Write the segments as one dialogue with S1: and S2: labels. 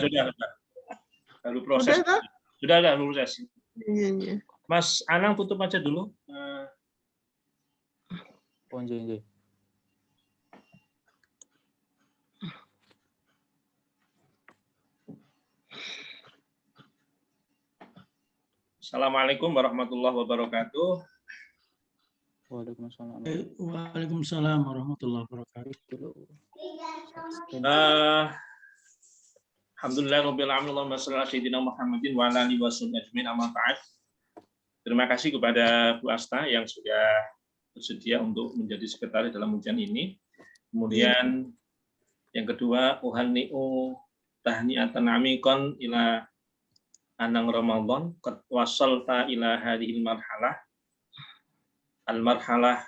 S1: Sudah. Lalu proses.
S2: Udah, Kak?
S1: Sudah proses.
S2: Iya.
S1: Mas Anang tutup aja dulu.
S3: Iya.
S1: Assalamualaikum warahmatullahi wabarakatuh.
S3: Waalaikumsalam.
S4: Waalaikumsalam warahmatullahi wabarakatuh.
S1: Alhamdulillahirabbil alamin, Allahumma shalli ala sayyidina Muhammadin wa ala alihi washabbihi ajmain, amma ba'd. Terima kasih kepada Bu Asta yang sudah bersedia untuk menjadi sekretaris dalam ujian ini. Kemudian yang kedua, uhanni'u tahni'atan amikon ila anang Ramadan qad wasalta ila hadhil marhalah al-marhalah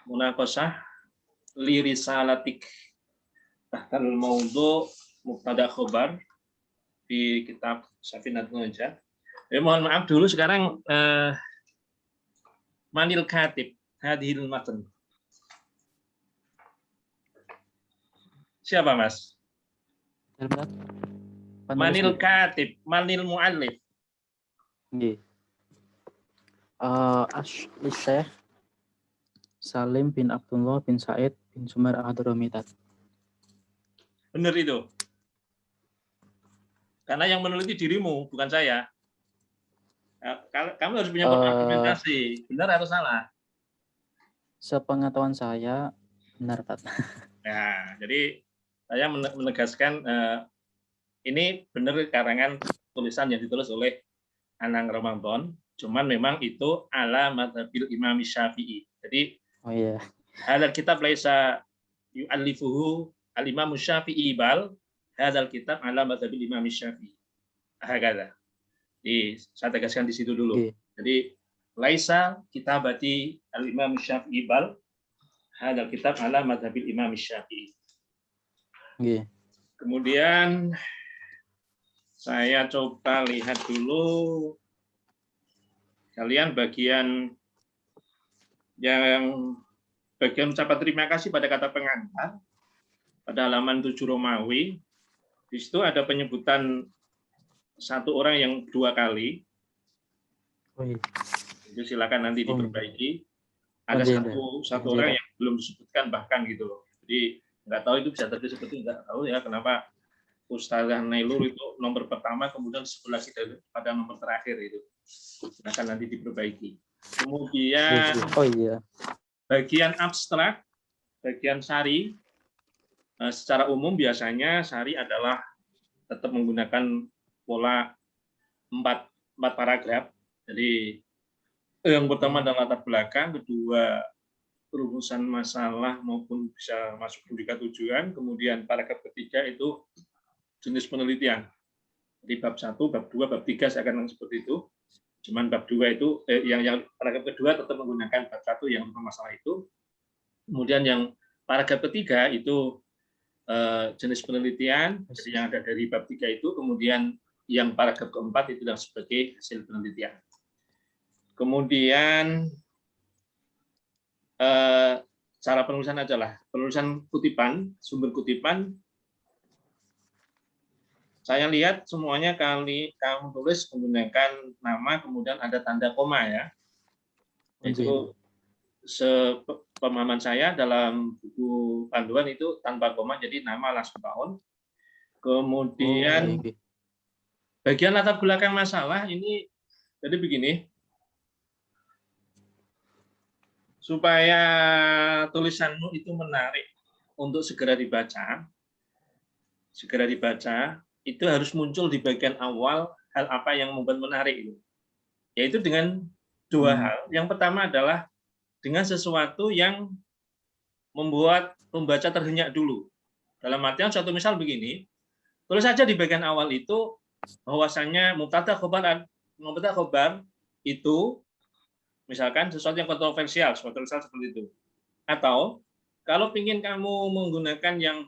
S1: munaqashah li risalatik tahtal maudhu mubtada khobar di kitab Safinatun Najah. Mohon maaf dulu sekarang manil katib hadhil matan. Siapa Mas? Manil katib, manil muallif.
S3: Nggih. Asli Syekh Salim bin Abdullah bin Said bin Sumar Al-Hadramitat.
S1: Benar itu. Karena yang meneliti dirimu, bukan saya. Kamu harus punya argumentasi. Benar atau salah?
S3: Sepengetahuan saya benar, Pak.
S1: Nah, jadi saya menegaskan ini benar karangan tulisan yang ditulis oleh Anang Ramadan. Cuman memang itu ala madhabil Imam Syafi'i. Jadi, hadal kitab laisa yu'allifuhu al-Imam Syafi'i bal hadal kitab ala madhabil Imam Syafi'i. Hakada. Jadi, saya tegaskan di situ dulu. Jadi, laisa kitabati al-Imam Syafi'i bal hadal kitab ala madhabil Imam Syafi'i. Kemudian saya coba lihat dulu kalian bagian ucapan terima kasih pada kata pengantar pada halaman 7 Romawi. Di situ ada penyebutan satu orang yang 2 kali. Itu silakan nanti diperbaiki. Ada satu orang yang belum disebutkan bahkan gitu loh. Jadi nggak tahu itu bisa terjadi seperti nggak tahu ya kenapa Ustazah Nailur itu nomor pertama, kemudian sebelah kita pada nomor terakhir itu. Silakan nanti diperbaiki. Kemudian bagian abstrak, bagian sari, secara umum biasanya sari adalah tetap menggunakan pola 4 paragraf. Jadi yang pertama adalah latar belakang, kedua perumusan masalah maupun bisa masuk predikat tujuan, kemudian paragraf ketiga itu jenis penelitian. Di bab 1, bab 2, bab 3 saya akan seperti itu. Cuman bab 2 itu yang paragraf kedua tetap menggunakan bab 1 yang masalah itu. Kemudian yang paragraf ketiga itu jenis penelitian yang ada dari bab 3 itu, kemudian yang paragraf keempat itu adalah sebagai hasil penelitian. Kemudian cara penulisan adalah penulisan kutipan, sumber kutipan. Saya lihat semuanya kamu tulis menggunakan nama, kemudian ada tanda koma ya. Itu sepemahaman saya dalam buku panduan itu tanpa koma, jadi nama langsung tahun. Kemudian bagian latar belakang masalah ini, jadi begini, supaya tulisanmu itu menarik untuk segera dibaca, itu harus muncul di bagian awal hal apa yang membuat menarik itu. Yaitu dengan 2 hal. Yang pertama adalah dengan sesuatu yang membuat pembaca terhenyak dulu. Dalam artian suatu misal begini, tulis saja di bagian awal itu bahwasanya mubtada khobar itu misalkan sesuatu yang kontroversial, seperti itu. Atau kalau ingin kamu menggunakan yang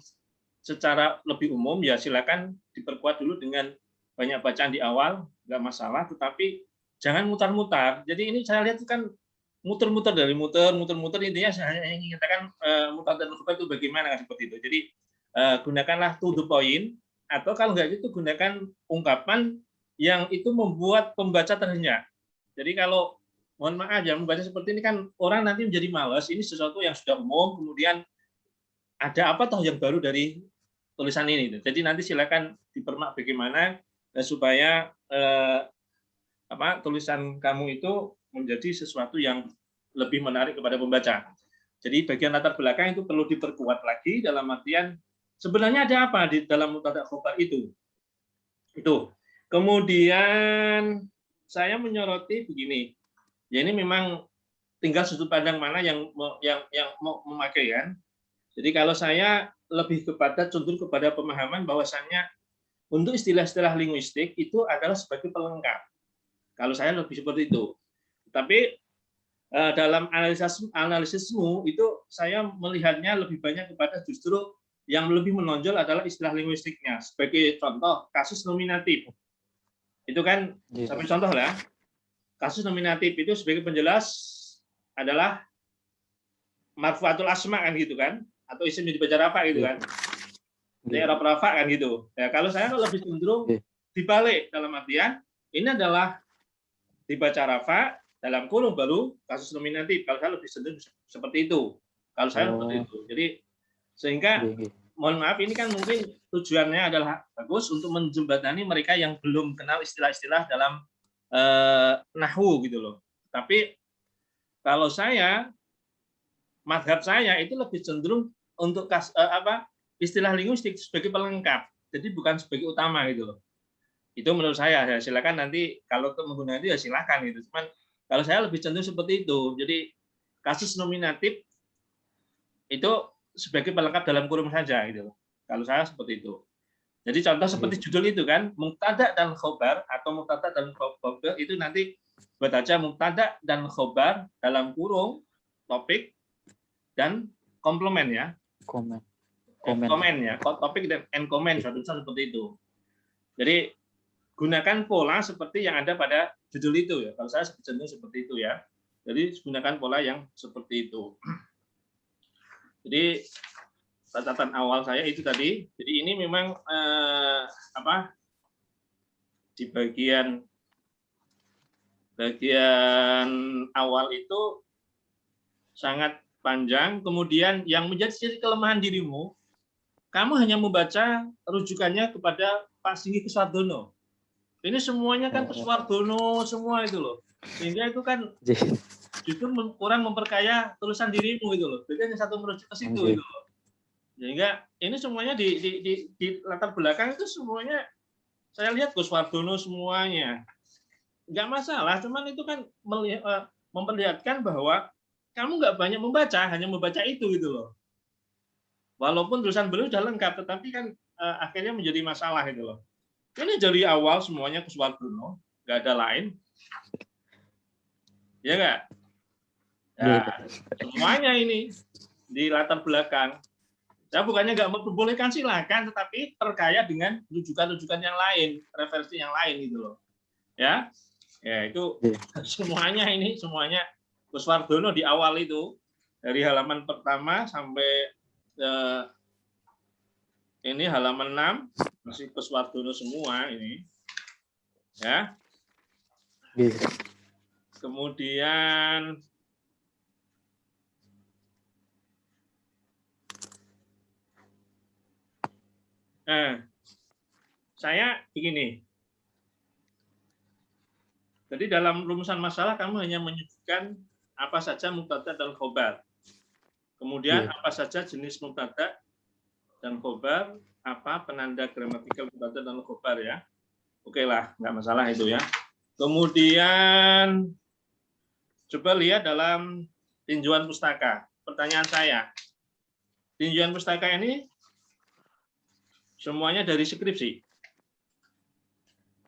S1: secara lebih umum, ya silakan diperkuat dulu dengan banyak bacaan di awal, nggak masalah, tetapi jangan mutar-mutar. Jadi ini saya lihat kan muter-muter intinya saya ingin katakan mutar dan mutar itu bagaimana seperti itu. Jadi gunakanlah to the point, atau kalau nggak gitu gunakan ungkapan yang itu membuat pembaca terhenyak. Jadi kalau mohon maaf ya, membaca seperti ini kan orang nanti menjadi malas, ini sesuatu yang sudah umum, kemudian ada apa toh yang baru dari tulisan ini. Jadi nanti silakan dipermak bagaimana supaya tulisan kamu itu menjadi sesuatu yang lebih menarik kepada pembaca. Jadi bagian latar belakang itu perlu diperkuat lagi dalam artian sebenarnya ada apa di dalam mubtada' khobar itu. Itu. Kemudian saya menyoroti begini. Ya ini memang tinggal sudut pandang mana yang mau memakai kan. Jadi kalau saya lebih cenderung kepada pemahaman bahwasannya untuk istilah-istilah linguistik itu adalah sebagai pelengkap. Kalau saya lebih seperti itu. Tapi dalam analisismu itu saya melihatnya lebih banyak kepada justru yang lebih menonjol adalah istilah linguistiknya. Sebagai contoh, kasus nominatif. Itu kan, sampai contoh lah. Kasus nominatif itu sebagai penjelas adalah marfu'atul asma kan gitu kan, atau isim yang dibaca rafa gitu kan. I'rab rafa kan gitu. Ya, kalau saya lebih cenderung dibalik dalam artian ini adalah dibaca rafa dalam kurung baru kasus nominatif. Kalau saya lebih cenderung seperti itu. Kalau saya seperti itu. Jadi sehingga mohon maaf ini kan mungkin tujuannya adalah bagus untuk menjembatani mereka yang belum kenal istilah-istilah dalam nahwu gitu loh. Tapi kalau saya mazhab saya itu lebih cenderung untuk istilah linguistik sebagai pelengkap. Jadi bukan sebagai utama gitu loh. Itu menurut saya. Ya, silakan nanti kalau menggunakan itu ya silakan gitu. Cuman kalau saya lebih cenderung seperti itu. Jadi kasus nominatif itu sebagai pelengkap dalam kurung saja gitu. Kalau saya seperti itu. Jadi contoh seperti judul itu kan, mubtada dan khobar atau mubtada dan khobar itu nanti buat aja mubtada dan khobar dalam kurung topik dan komplement ya. Komen ya, topik dan comment suatu seperti itu. Jadi gunakan pola seperti yang ada pada judul itu ya. Kalau saya cenderung seperti itu ya. Jadi gunakan pola yang seperti itu. Jadi catatan awal saya itu tadi. Jadi ini memang di bagian awal itu sangat panjang. Kemudian yang menjadi kelemahan dirimu, kamu hanya membaca rujukannya kepada Pak Singgi Kuswardono. Ini semuanya kan Kuswardono semua itu loh. Sehingga itu kan justru kurang memperkaya tulisan dirimu itu loh. Jadi hanya satu merujuk ke situ itu loh. Sehingga ini semuanya di latar belakang itu semuanya saya lihat Kuswardono semuanya. Nggak masalah, cuman itu kan memperlihatkan bahwa kamu nggak banyak membaca, hanya membaca itu gitu loh. Walaupun tulisan beliau sudah lengkap, tetapi kan akhirnya menjadi masalah itu loh. Ini dari awal semuanya Kuswardono, nggak ada lain. Ya nggak? Ya, semuanya ini di latar belakang. Saya bukannya nggak memperbolehkan silakan, tetapi terkaya dengan rujukan-rujukan yang lain, referensi yang lain gitu loh. Ya, itu semuanya ini semuanya Kuswardono di awal itu dari halaman pertama sampai ini halaman 6 masih Kuswardono semua ini, ya. Kemudian saya begini. Jadi dalam rumusan masalah kamu hanya menyebutkan apa saja mubtada dan khobar. Kemudian apa saja jenis mubtada dan khobar, apa penanda gramatikal mubtada dan khobar ya. Oke lah, nggak masalah itu ya. Kemudian coba lihat dalam tinjauan pustaka. Pertanyaan saya, tinjauan pustaka ini semuanya dari skripsi.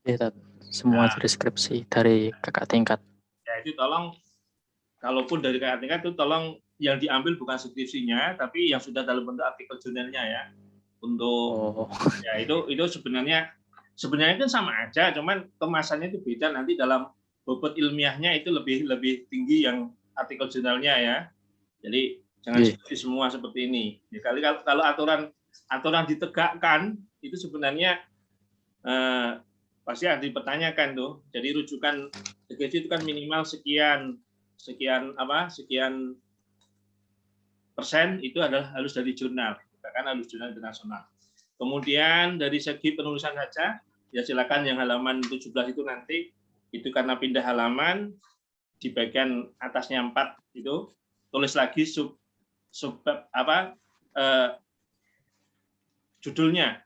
S3: Iya, semua dari skripsi, dari kakak tingkat.
S1: Ya itu tolong, kalaupun dari kakak tingkat itu tolong yang diambil bukan skripsinya, tapi yang sudah dalam bentuk artikel jurnalnya ya. Untuk ya itu sebenarnya kan sama aja, cuman kemasannya itu beda nanti dalam bobot ilmiahnya itu lebih tinggi yang artikel jurnalnya ya. Jadi jangan seperti semua seperti ini. Ya, kalau aturan aturan ditegakkan itu sebenarnya pasti harus dipertanyakan tuh. Jadi rujukan DGJ itu kan minimal sekian persen itu adalah harus dari jurnal, kan harus jurnal internasional. Kemudian dari segi penulisan saja, ya silakan yang halaman 17 itu nanti itu karena pindah halaman di bagian atasnya 4 itu tulis lagi judulnya,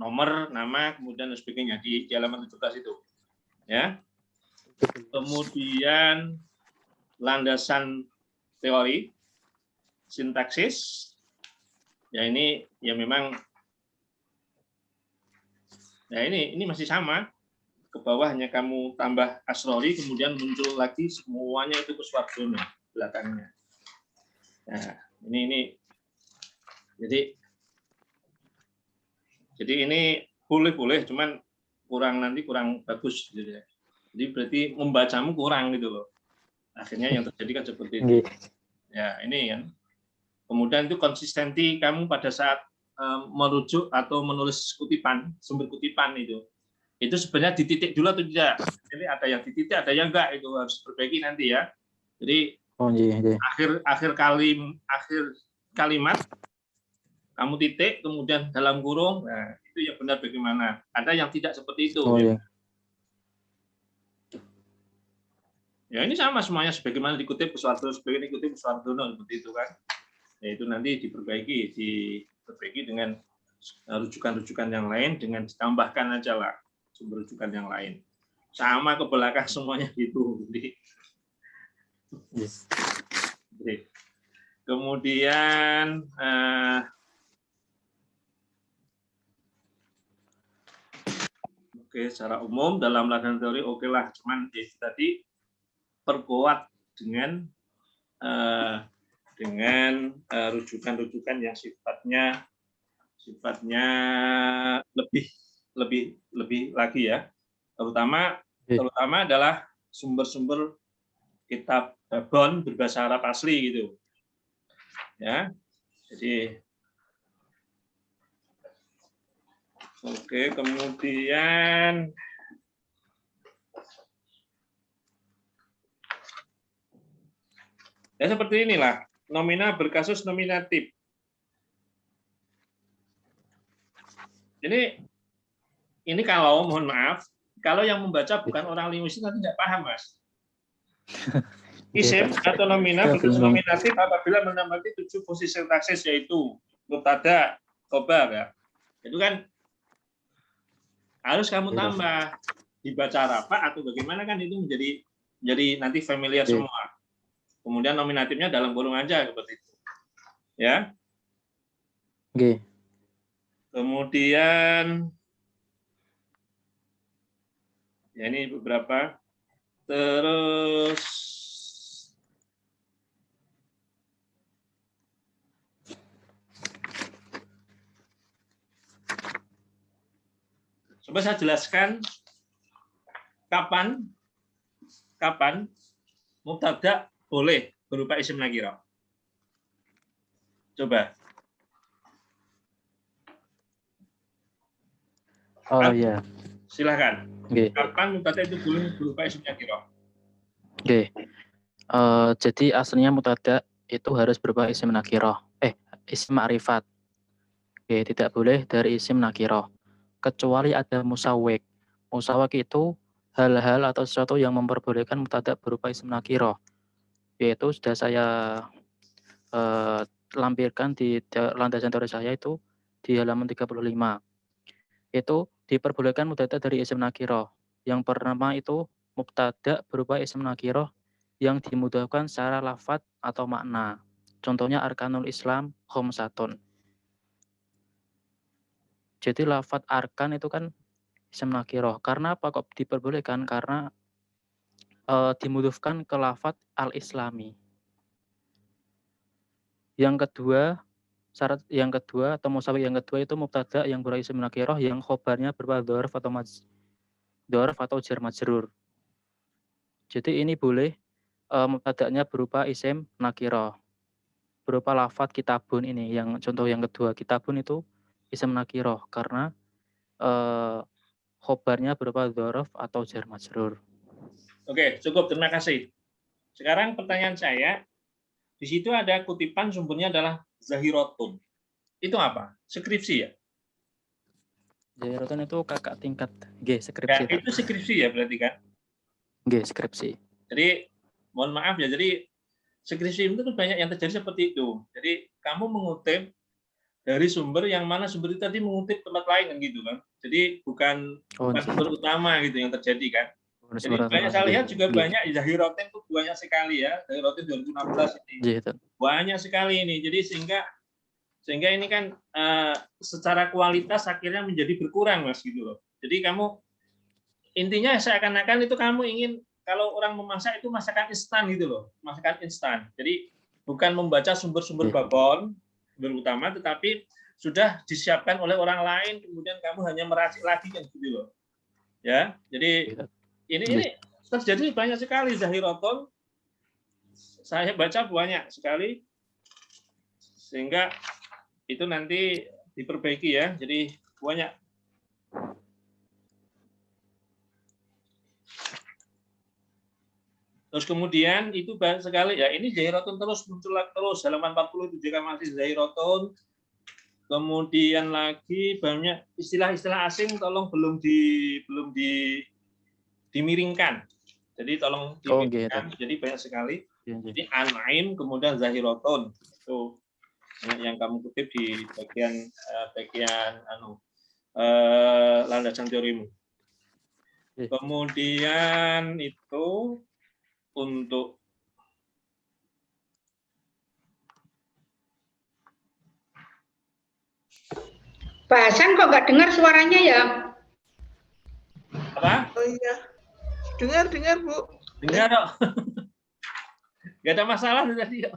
S1: nomor, nama, kemudian dan sebagainya di halaman 17 itu. Ya. Kemudian landasan teori, sintaksis. Ya ini ya memang ya ini masih sama. Ke bawah hanya kamu tambah Asrori, kemudian muncul lagi semuanya itu Kuswardono belakangnya. Nah, ini jadi ini boleh, cuman kurang bagus gitu ya. Jadi berarti membacamu kurang gitu loh. Akhirnya yang terjadi kan seperti itu. Ya, ini kan. Kemudian itu konsistensi kamu pada saat merujuk atau menulis kutipan, sumber kutipan itu sebenarnya dititik dulu atau tidak. Jadi ada yang dititik, ada yang enggak, itu harus diperbaiki nanti ya. Jadi akhir kalimat kamu titik, kemudian dalam kurung, nah itu yang benar bagaimana. Ada yang tidak seperti itu. Ya ini sama semuanya sebagaimana dikutip Kuswardono, sebagaimana dikutip Kuswardono seperti itu kan. Ya, itu nanti diperbaiki dengan rujukan-rujukan yang lain, dengan ditambahkan aja lah sumber rujukan yang lain. Sama ke belakang semuanya gitu. Kemudian secara umum dalam landasan teori oke lah, cuman ya tadi perkuat dengan rujukan-rujukan yang sifatnya lebih lagi ya. Terutama adalah sumber-sumber kitab Babon berbahasa Arab asli gitu. Ya. Jadi kemudian ya seperti inilah, nomina berkasus nominatif. Ini kalau mohon maaf, kalau yang membaca bukan orang linguistik nanti nggak paham, Mas. Isim atau nomina berkasus nominatif apabila menempati 7 posisi sintaksis yaitu mubtada, khobar ya. Itu kan harus kamu tambah dibaca rafa atau bagaimana kan itu menjadi nanti familiar semua. Kemudian nominatifnya dalam kurung aja seperti itu. Ya. Kemudian ya ini beberapa. Terus coba saya jelaskan kapan mubtada boleh berupa isim nakirah. Coba.
S3: Ya.
S1: Silakan. Kapan mubtada itu boleh berupa isim nakirah?
S3: Jadi aslinya mubtada itu harus berupa isim nakirah. Isim ma'rifat. Tidak boleh dari isim nakirah. Kecuali ada musawwik. Musawwik itu hal-hal atau sesuatu yang memperbolehkan mubtada berupa isim nakirah. Yaitu sudah saya lampirkan di landasan teori saya itu di halaman 35. Itu diperbolehkan mubtada dari isim nakirah. Yang pertama itu mubtada berupa isim nakirah yang dimudahkan secara lafadz atau makna. Contohnya arkanul Islam khamsatun. Jadi lafadz arkan itu kan isim nakirah. Karena apa kok diperbolehkan? Karena dimudahkan ke lafadz al-islami. Yang kedua, syarat yang kedua atau musawwik yang kedua itu mubtada yang berupa isim nakirah yang khobarnya berupa dzarf atau jar majrur. Jadi ini boleh mubtada'nya berupa isim nakirah. berupa lafadz kitabun ini, yang contoh yang kedua, kitabun itu isim nakiroh karena khobarnya berupa dzaraf atau jar majrur.
S1: Oke, cukup, terima kasih. Sekarang pertanyaan saya, di situ ada kutipan sumbernya adalah Zahirotun. Itu apa? Skripsi ya?
S3: Zahirotun itu kakak tingkat G, skripsi.
S1: Ya, itu skripsi ya berarti kan?
S3: G, skripsi.
S1: Jadi, mohon maaf ya, jadi skripsi itu banyak yang terjadi seperti itu. Jadi, kamu mengutip dari sumber yang mana sumber itu tadi mengutip tempat lain kan gitu kan. Jadi, bukan sumber utama gitu yang terjadi kan. Jadi banyak saya lihat juga banyak Zahirotun itu banyak sekali ya. Zahirotun 2016 ini. Banyak sekali ini. Jadi sehingga ini kan secara kualitas akhirnya menjadi berkurang Mas gitu loh. Jadi kamu intinya seakan-akan itu kamu ingin kalau orang memasak itu masakan instan gitu loh. Masakan instan. Jadi bukan membaca sumber-sumber babon sumber utama tetapi sudah disiapkan oleh orang lain kemudian kamu hanya meracik lagi kan gitu loh. Ya. Jadi ini terjadi banyak sekali Zahirotun. Saya baca banyak sekali sehingga itu nanti diperbaiki ya. Jadi banyak. Terus kemudian itu banyak sekali ya. Ini Zahirotun terus muncul terus halaman 40 itu juga masih Zahirotun. Kemudian lagi banyak istilah-istilah asing tolong belum dimiringkan. Jadi tolong dimiringkan. Jadi banyak sekali. Jadi An-Naim kemudian Zahirotun itu yang kamu kutip di bagian landasan teorimu. Kemudian itu untuk
S2: Pak Hasan kok nggak dengar suaranya ya?
S1: Apa?
S5: Oh iya, dengar Bu.
S1: Dengar kok. Nggak ada masalah tadi.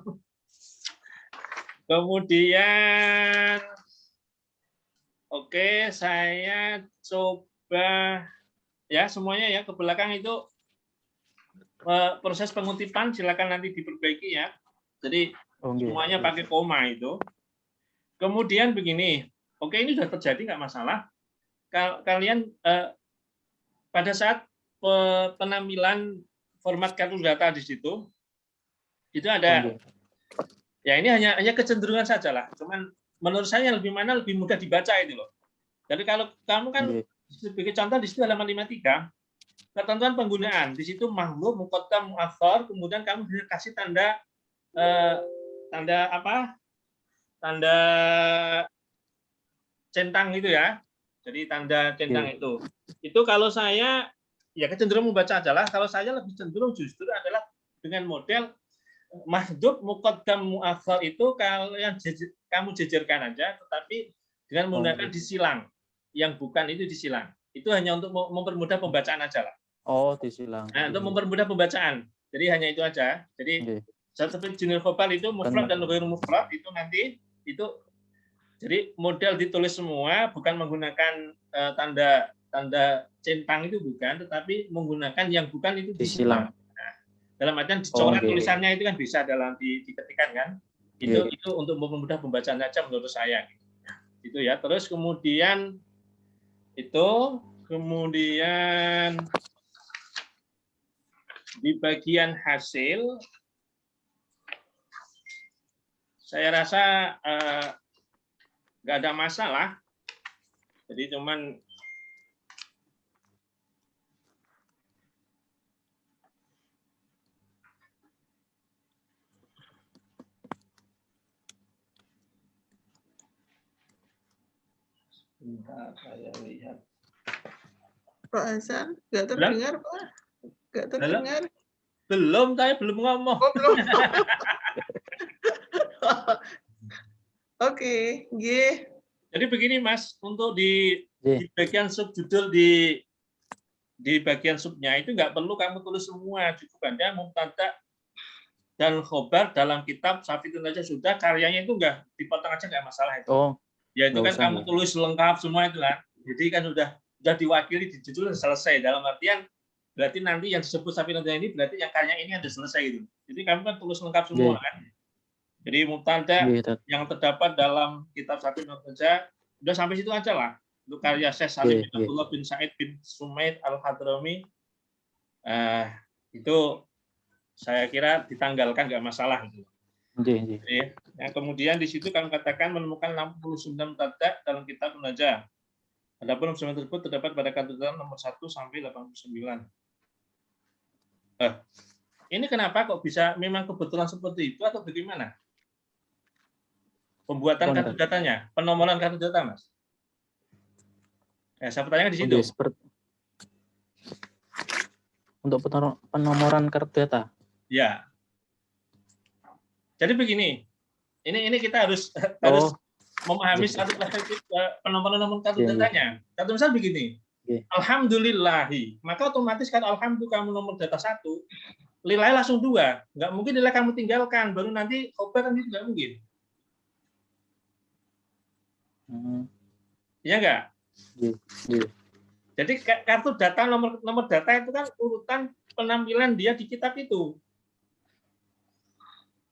S1: Kemudian, oke, saya coba ya semuanya ya ke belakang itu proses pengutipan silakan nanti diperbaiki ya. Jadi semuanya pakai koma itu. Kemudian begini, oke ini sudah terjadi nggak masalah. Kalian pada saat penampilan format kartu data di situ itu ada ya ini hanya kecenderungan saja lah. Cuman menurut saya lebih mudah dibaca itu loh. Jadi kalau kamu kan sebagai contoh di situ halaman 53 ketentuan penggunaan di situ mahmud, muqaddam, muakhar, kemudian kamu bisa kasih tanda apa? Tanda centang itu ya. Jadi tanda centang itu. Itu kalau saya ya kecenderungan membaca adalah kalau saya lebih cenderung justru adalah dengan model mahdhuf, muqaddam, muakhar itu kalian kamu jejerkan aja tetapi dengan menggunakan disilang. Yang bukan itu disilang. Itu hanya untuk mempermudah pembacaan aja lah.
S3: Oh, disilang.
S1: Nah, untuk mempermudah pembacaan. Jadi hanya itu aja. Jadi seperti jenis khobar itu mufrad dan ghairu mufrad itu nanti itu jadi model ditulis semua bukan menggunakan tanda centang itu bukan, tetapi menggunakan yang bukan itu disilang. Nah, dalam artian dicoret tulisannya itu kan bisa dalam diketikkan kan. Itu untuk mempermudah pembacaan saja menurut saya. Itu ya. Terus kemudian di bagian hasil saya rasa nggak ada masalah. Jadi cuman bentar saya lihat.
S5: Pak Hasan, nggak terdengar Pak? Nggak terdengar.
S1: Belum, saya belum ngomong.
S5: Oh, belum. Oke, G.
S1: Jadi begini Mas, untuk di bagian subjudul di bagian subnya itu nggak perlu kamu tulis semua, cukup Anda mubtada dan khobar dalam kitab Safitun aja sudah, karyanya itu nggak dipotong aja nggak masalah itu. Ya itu kan kamu tulis lengkap semua itu kan. Jadi kan sudah diwakili di judul selesai, dalam artian berarti nanti yang disebut Safitun ini berarti yang karyanya ini ada selesai gitu. Jadi kamu kan tulis lengkap semua kan. Jadi mubtada
S3: Nggih, Tat.
S1: yang terdapat dalam kitab Syafi'i Nurja, udah sampai situ aja lah. Untuk karya Syekh Salim bin Abdullah bin Said bin Sumaid Al-Hadrami, itu saya kira ditanggalkan nggak masalah.
S3: Nggih.
S1: Ya, kemudian di situ kami katakan menemukan 69 mubtada dalam kitab Nurja. Adapun 69 tersebut terdapat pada kata nomor 1 sampai 89. Ini kenapa kok bisa memang kebetulan seperti itu atau bagaimana? Pembuatan kartu datanya, penomoran kartu data, Mas. Saya pertanyakan di situ.
S3: Untuk penomoran kartu data.
S1: Ya. Jadi begini, ini kita harus memahami satu perspektif penomoran nomor kartu datanya. Satu misal begini, alhamdulillahi, maka otomatis kan alhamdulillah kamu nomor data 1, nilai langsung 2, nggak mungkin nilai kamu tinggalkan, baru nanti khobar kan itu nggak mungkin. Iya nggak? Jadi kartu data nomor data itu kan urutan penampilan dia di kitab itu.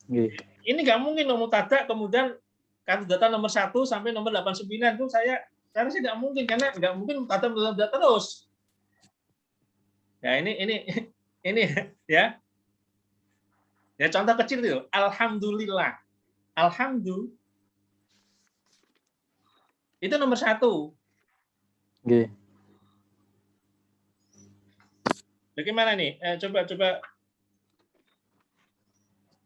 S1: Ini nggak mungkin nomor mubtada kemudian kartu data nomor 1 sampai nomor 89 itu saya rasa nggak mungkin, karena nggak mungkin mubtada terus. Ya ini ya. Ya contoh kecil itu, alhamdulillah. Alhamdulillah. Itu nomor 1. Bagaimana nih? Coba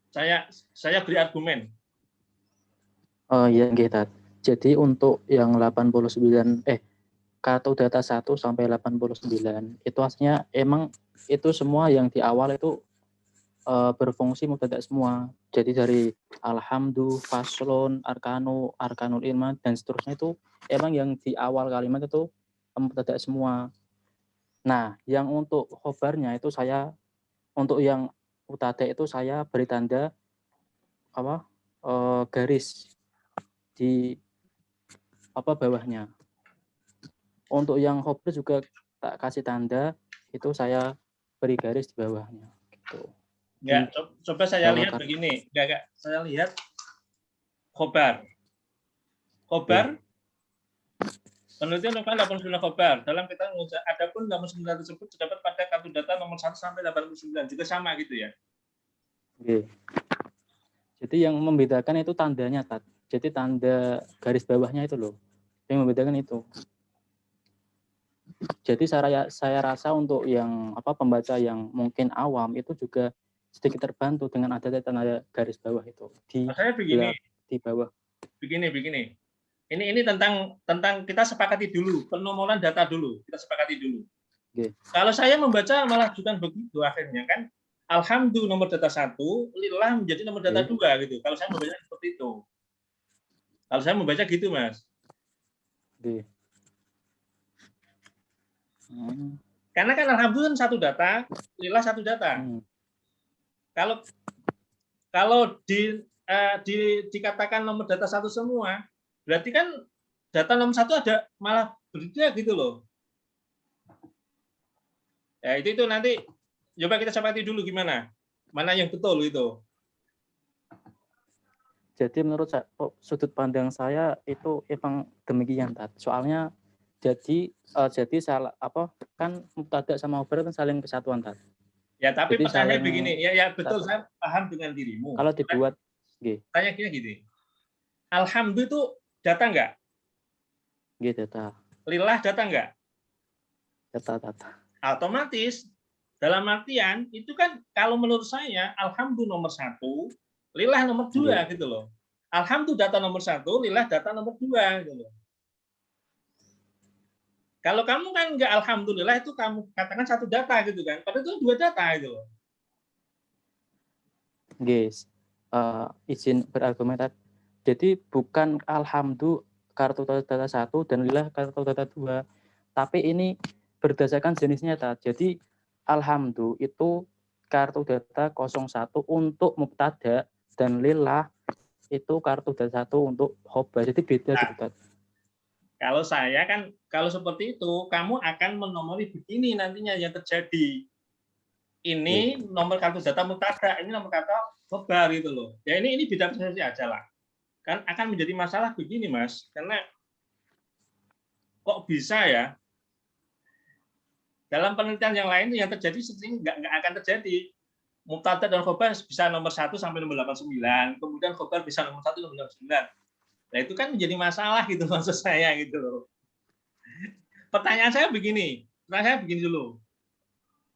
S1: saya beri argumen.
S3: Ya nggih, Tat. Jadi untuk yang 89 kartu data 1 sampai 89 itu aslinya emang itu semua yang di awal itu berfungsi mubtada semua. Jadi dari alhamdu, faslun, arkanu, arkanul ilman dan seterusnya itu emang yang di awal kalimat itu mubtada semua. Nah, yang untuk khobarnya itu saya untuk yang mubtada itu saya beri tanda garis di bawahnya. Untuk yang khobar juga tak kasih tanda, itu saya beri garis di bawahnya gitu.
S1: Ya, coba saya lihat begini. Enggak, saya lihat khobar. Penelitian novel 89 khobar. Dalam kita adapun 89 tersebut terdapat pada kartu data nomor 1 sampai 89 juga sama gitu ya.
S3: Jadi yang membedakan itu tandanya, Tat. Jadi tanda garis bawahnya itu loh. Yang membedakan itu. Jadi saya rasa untuk yang pembaca yang mungkin awam itu juga sedikit terbantu dengan ada tanda garis bawah itu di bawah.
S1: Begini. Ini tentang kita sepakati dulu penomoran data dulu. Kita sepakati dulu. Kalau saya membaca malah bukan begitu akhirnya kan. Alhamdulillah nomor data 1, lillah menjadi nomor data 2 gitu. Kalau saya membaca seperti itu. Kalau saya membaca gitu, Mas. Karena kan alhamdulillah satu data, lillah satu data. Kalau dikatakan nomor data 1 semua, berarti kan data nomor 1 ada malah berbeda gitu loh. Ya itu nanti coba kita sepakati dulu gimana, mana yang betul itu.
S3: Jadi menurut sudut pandang saya itu emang demikian, Tat. Soalnya jadi salah kan mubtada sama khobar kan saling kesatuan, Tat.
S1: Ya tapi jadi pertanyaan begini, ya betul satu. Saya paham dengan dirimu.
S3: Kalau dibuat,
S1: tanya gini. Alhamdulillah itu data enggak?
S3: Data.
S1: Lillah data enggak?
S3: Data.
S1: Otomatis dalam artian itu kan kalau menurut saya alhamdulillah nomor 1, lillah nomor 2 gitu loh. Alhamdulillah data nomor 1, lillah data nomor 2 gitu loh. Kalau kamu kan enggak alhamdulillah itu kamu katakan satu data gitu kan. Padahal itu 2 data gitu loh.
S3: Izin berargumen. Jadi bukan alhamdulillah kartu data 1 dan lillah kartu data 2. Tapi ini berdasarkan jenisnya, Tat. Jadi alhamdulillah itu kartu data 01 untuk mubtada dan lillah itu kartu data 1 untuk khobar. Jadi beda gitu, Tat.
S1: Kalau saya kan, kalau seperti itu, kamu akan menomori begini nantinya yang terjadi. Ini nomor kartu data mubtada, ini nomor khobar gitu loh. Ya ini beda persepsi aja lah. Kan akan menjadi masalah begini Mas, karena kok bisa ya dalam penelitian yang lain yang terjadi sering nggak akan terjadi. Mubtada dan khobar bisa nomor 1 sampai nomor 89, kemudian khobar bisa nomor 1 nomor 89. Nah itu kan menjadi masalah gitu maksud saya gitu loh. Pertanyaan saya begini dulu.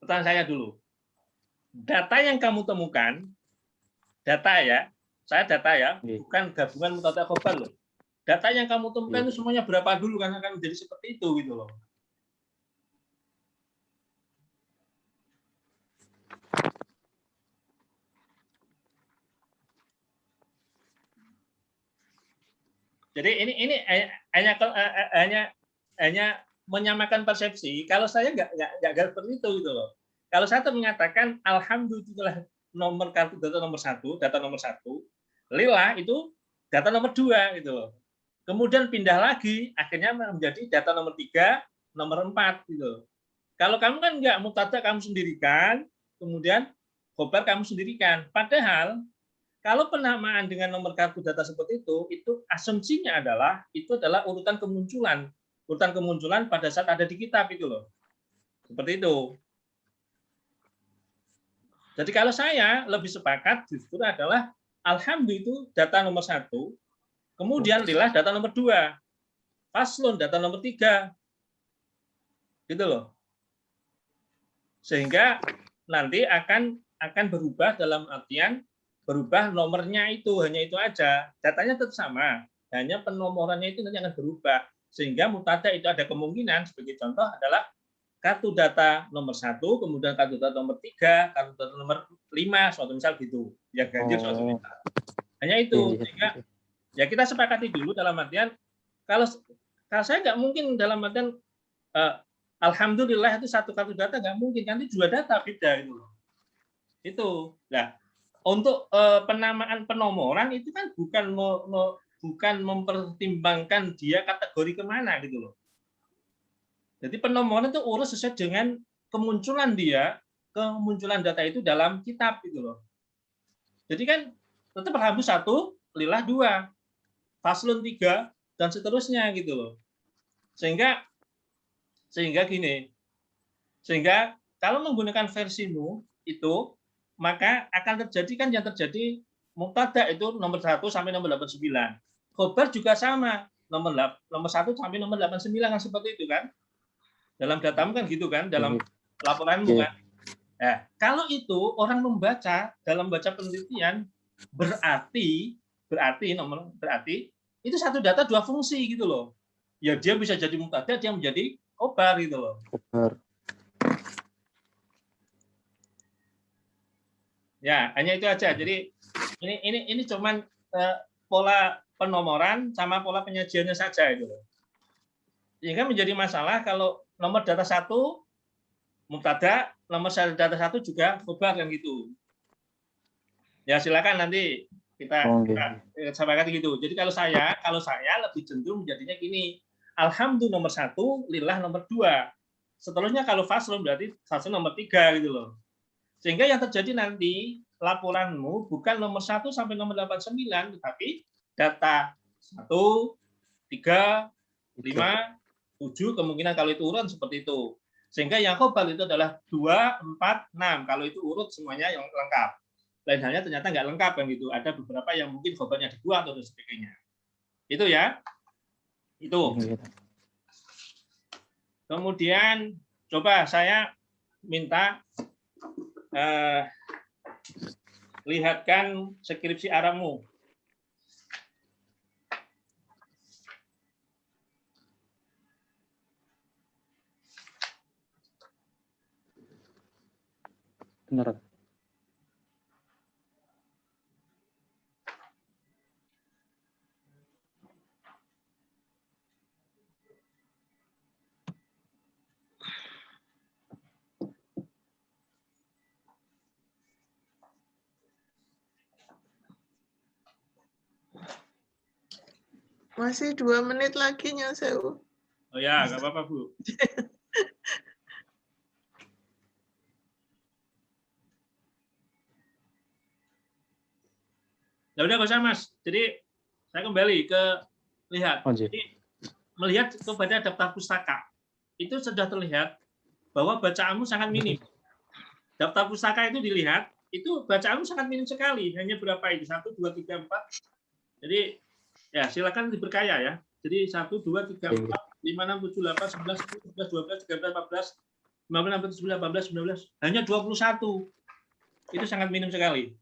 S1: Pertanyaan saya dulu. Data yang kamu temukan, data ya, bukan gabungan mubtada khobar loh. Data yang kamu temukan itu semuanya berapa dulu kan akan menjadi seperti itu gitu loh. Jadi ini hanya menyamakan persepsi. Kalau saya nggak seperti itu gitu loh. Kalau saya mengatakan alhamdulillah nomor kartu data nomor 1, lillah itu data nomor 2 gitu loh. Kemudian pindah lagi akhirnya menjadi data nomor 3, nomor 4 gitu. Kalau kamu kan nggak, mubtada kamu sendirikan, kemudian khobar kamu sendirikan. Padahal kalau penamaan dengan nomor kartu data seperti itu asumsinya adalah itu adalah urutan kemunculan pada saat ada di kitab itu loh. Seperti itu. Jadi kalau saya lebih sepakat justru adalah alhamdulillah itu data nomor 1, kemudian lillah data nomor 2, faslun data nomor 3. Gitu loh. Sehingga nanti akan berubah dalam artian berubah nomornya itu, hanya itu aja. Datanya tetap sama, hanya penomorannya itu nanti akan berubah. Sehingga mubtada itu ada kemungkinan, sebagai contoh adalah kartu data nomor 1, kemudian kartu data nomor 3, kartu data nomor 5, suatu misal gitu. Ya ganjil suatu misal. Hanya itu. Sehingga ya kita sepakati dulu dalam artian, kalau saya nggak mungkin dalam artian, alhamdulillah itu satu kartu data nggak mungkin, nanti dua data beda itu. Itu. Nah, untuk penamaan penomoran itu kan bukan mempertimbangkan dia kategori kemana gitu loh. Jadi penomoran itu urus sesuai dengan kemunculan data itu dalam kitab gitu loh. Jadi kan tetap alhamdulillah 1, lillah 2, faslun 3 dan seterusnya gitu loh. Sehingga kalau menggunakan versimu itu, maka akan terjadi kan yang terjadi mubtada itu nomor 1 sampai nomor 89. Khobar juga sama, nomor 1 sampai nomor 89 kan seperti itu kan. Dalam datamu kan gitu kan, dalam laporanmu kan. Nah, kalau itu orang membaca dalam baca penelitian berarti itu satu data dua fungsi gitu loh. Ya dia bisa jadi mubtada, dia menjadi khobar gitu loh. Ya, hanya itu aja. Jadi ini cuman pola penomoran sama pola penyajiannya saja itu. Sehingga menjadi masalah kalau nomor data 1 mubtada, nomor data 1 juga khobar kan gitu. Ya silakan nanti kita sepakati gitu. Jadi kalau saya lebih cenderung menjadinya gini. Alhamdulillah nomor 1, lillah nomor 2. Seterusnya kalau faslun berarti faslun nomor 3 gitu loh. Sehingga yang terjadi nanti laporanmu bukan nomor 1 sampai nomor 89, tetapi data 1, 3, 5, 7, kemungkinan kalau itu urut seperti itu. Sehingga yang khobar itu adalah 2, 4, 6. Kalau itu urut semuanya yang lengkap. Lain halnya ternyata nggak lengkap kan gitu. Ada beberapa yang mungkin khobarnya di 2 atau sebagainya. Itu ya. Itu. Kemudian coba saya minta lihatkan skripsi Arabmu.
S3: Benar.
S5: Masih 2 menit lagi, Nyosewu.
S1: Oh ya, nggak apa-apa, Bu. Ya udah nggak usah Mas. Jadi saya kembali ke lihat.
S3: Oh, iya.
S1: Jadi melihat kepada daftar pustaka itu sudah terlihat bahwa bacaanmu sangat minim. Daftar pustaka itu dilihat, itu bacaanmu sangat minim sekali. Hanya berapa itu? 1, 2, 3, 4. Jadi ya silakan diperkaya ya. Jadi 1, 2, 3, 4, 5, 6, 7, 8, 9, 10, 11, 12, 13, 14, 15, 16, 17, 18, 19. Hanya 21. Itu sangat minim sekali.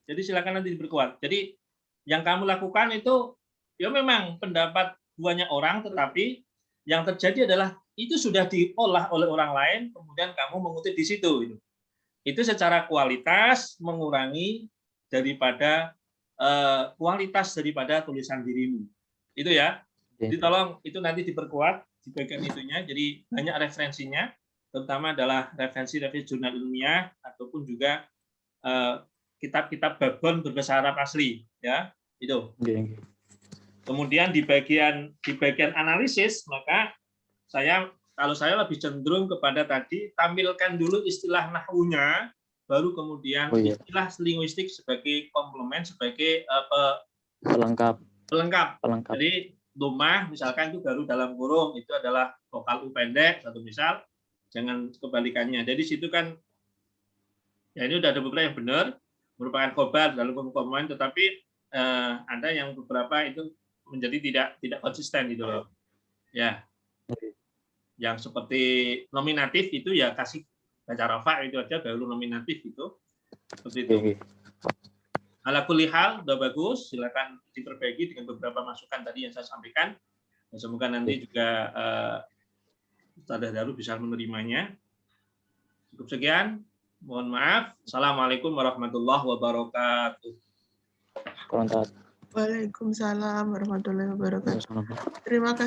S1: Jadi silakan nanti diperkuat. Jadi yang kamu lakukan itu ya memang pendapat banyak orang, tetapi yang terjadi adalah itu sudah diolah oleh orang lain, kemudian kamu mengutip di situ. Itu secara kualitas mengurangi daripada kualitas daripada tulisan dirimu. Itu ya. Jadi tolong itu nanti diperkuat di bagian itunya. Jadi banyak referensinya, terutama adalah referensi-referensi jurnal ilmiah ataupun juga kitab-kitab babon berbahasa Arab asli, ya itu. Kemudian di bagian analisis, maka kalau saya lebih cenderung kepada tadi tampilkan dulu istilah nahwunya, baru kemudian istilah linguistik sebagai komplement, sebagai pelengkap. Jadi domah misalkan itu baru dalam kurung, itu adalah vokal U pendek satu misal, jangan kebalikannya. Jadi situ kan ya ini udah ada beberapa yang benar merupakan khobar dalam komplement, tetapi ada yang beberapa itu menjadi tidak konsisten gitu loh. Ya. Yang seperti nominatif itu ya kasih baca rafa itu aja baru nominatif itu. Seperti itu. Ala kulli hal udah bagus, silakan diperbaiki dengan beberapa masukan tadi yang saya sampaikan. Dan semoga nanti juga Ustaz Daru bisa menerimanya. Cukup sekian. Mohon maaf. Assalamualaikum warahmatullahi wabarakatuh.
S5: Waalaikumsalam warahmatullahi wabarakatuh. Terima kasih.